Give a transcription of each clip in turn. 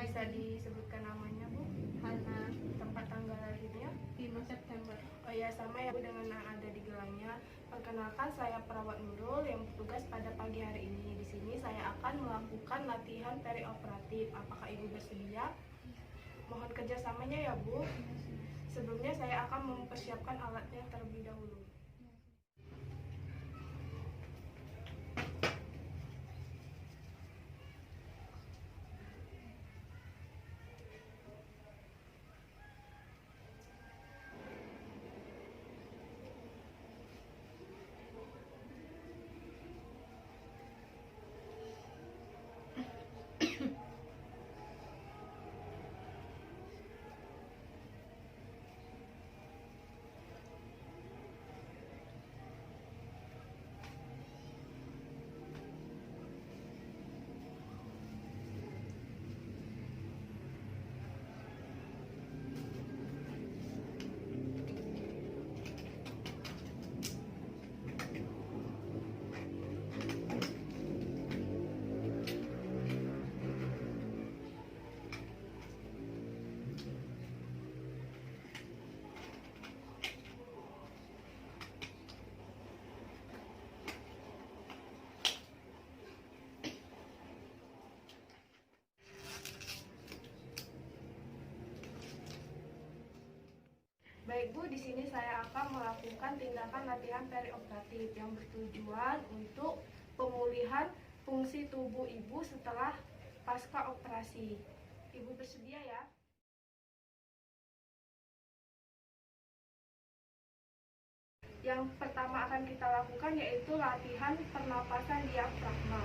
Bisa disebutkan namanya, Bu? Hana. Tempat tanggal lahirnya? 5 September. Oh ya, sama ya, Bu, dengan yang ada di gelangnya. Perkenalkan, saya perawat Nurul yang bertugas pada pagi hari ini. Di sini saya akan melakukan latihan perioperatif. Apakah Ibu bersedia? Mohon kerjasamanya ya, Bu. Sebelumnya saya akan mempersiapkan alatnya terlebih dahulu. Baik, Bu, di sini saya akan melakukan tindakan latihan perioperatif yang bertujuan untuk pemulihan fungsi tubuh Ibu setelah pasca operasi. Ibu bersedia ya? Yang pertama akan kita lakukan yaitu latihan pernapasan diafragma.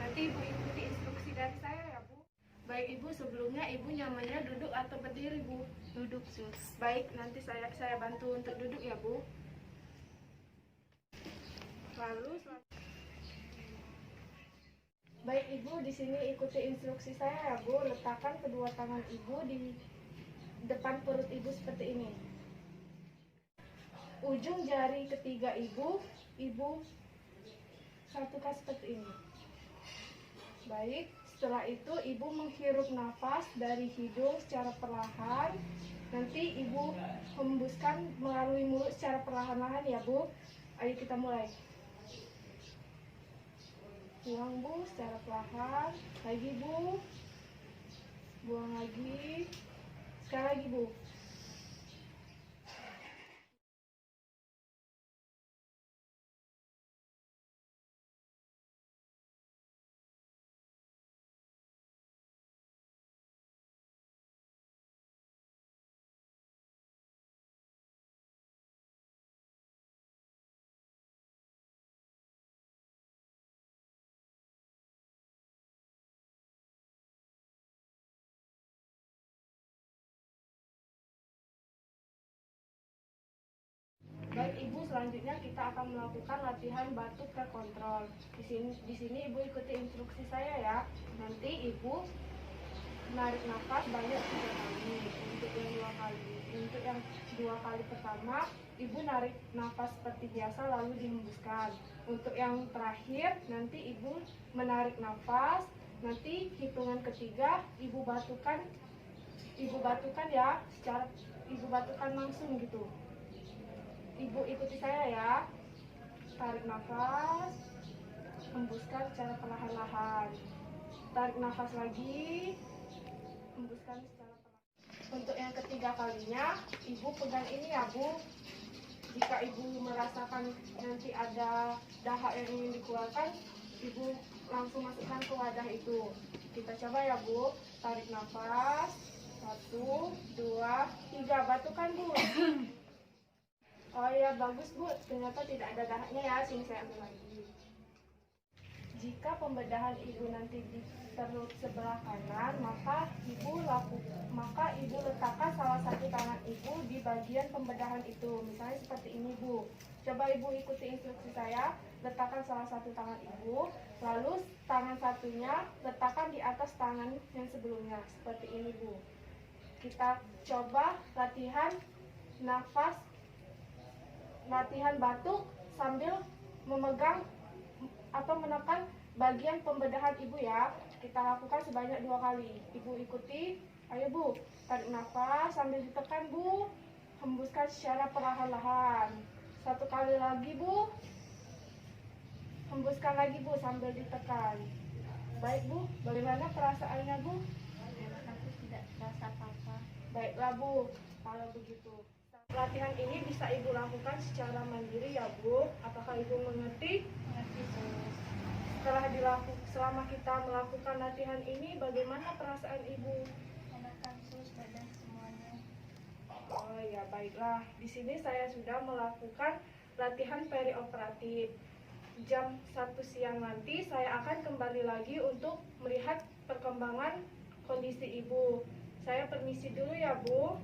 Nanti Ibu ikuti instruksi dari saya ya, Bu. Baik, Ibu, sebelumnya Ibu nyamannya duduk atau berdiri, Bu? Duduk, Sus. Baik, nanti saya bantu untuk duduk ya, Bu. Lalu baik, Ibu, di sini ikuti instruksi saya ya, Bu. Letakkan kedua tangan Ibu di depan perut Ibu seperti ini. Ujung jari ketiga Ibu satukan seperti ini. Baik, setelah itu Ibu menghirup nafas dari hidung secara perlahan. Nanti Ibu hembuskan melalui mulut secara perlahan-lahan ya, Bu. Ayo kita mulai. Buang, Bu, secara perlahan. Lagi, Bu. Buang lagi. Sekali lagi, Bu. Baik, Ibu, selanjutnya kita akan melakukan latihan batuk terkontrol. Di sini Ibu ikuti instruksi saya ya. Nanti Ibu menarik nafas banyak 3 kali. Untuk yang dua kali pertama, Ibu narik nafas seperti biasa lalu dihembuskan. Untuk yang terakhir, nanti Ibu menarik nafas. Nanti hitungan ketiga Ibu batukan ya, Ibu batukan langsung gitu. Ibu ikuti saya ya. Tarik nafas, hembuskan secara perlahan-lahan. Tarik nafas lagi, hembuskan secara perlahan. Untuk yang ketiga kalinya, Ibu pegang ini ya, Bu. Jika Ibu merasakan nanti ada dahak yang ingin dikeluarkan, Ibu langsung masukkan ke wadah itu. Kita coba ya, Bu. Tarik nafas. 1, 2, 3. Batukan, Bu. Oh ya, bagus, Bu. Ternyata tidak ada dahaknya ya. Sini saya ambil lagi. Jika pembedahan Ibu nanti di perut sebelah kanan, maka Ibu letakkan salah satu tangan Ibu di bagian pembedahan itu. Misalnya seperti ini, Bu. Coba Ibu ikuti instruksi saya. Letakkan salah satu tangan Ibu, lalu tangan satunya letakkan di atas tangan yang sebelumnya. Seperti ini, Bu. Kita coba latihan batuk sambil memegang atau menekan bagian pembedahan Ibu ya. kita lakukan sebanyak 2 kali. Ibu ikuti. Ayo Bu, tarik nafas sambil ditekan Bu. Hembuskan secara perlahan-lahan. 1 kali lagi Bu. Hembuskan lagi Bu sambil ditekan. Baik Bu, bagaimana perasaannya Bu? Aku tidak terasa apa-apa. Baiklah Bu, kalau begitu. Latihan ini bisa Ibu lakukan secara mandiri ya Bu. Apakah Ibu mengerti? Mengerti sus. Selama kita melakukan latihan ini, bagaimana perasaan Ibu? Enakan sus badan semuanya. Oh ya, baiklah. Di sini saya sudah melakukan latihan perioperatif. Jam 1 siang nanti saya akan kembali lagi untuk melihat perkembangan kondisi Ibu. Saya permisi dulu ya Bu.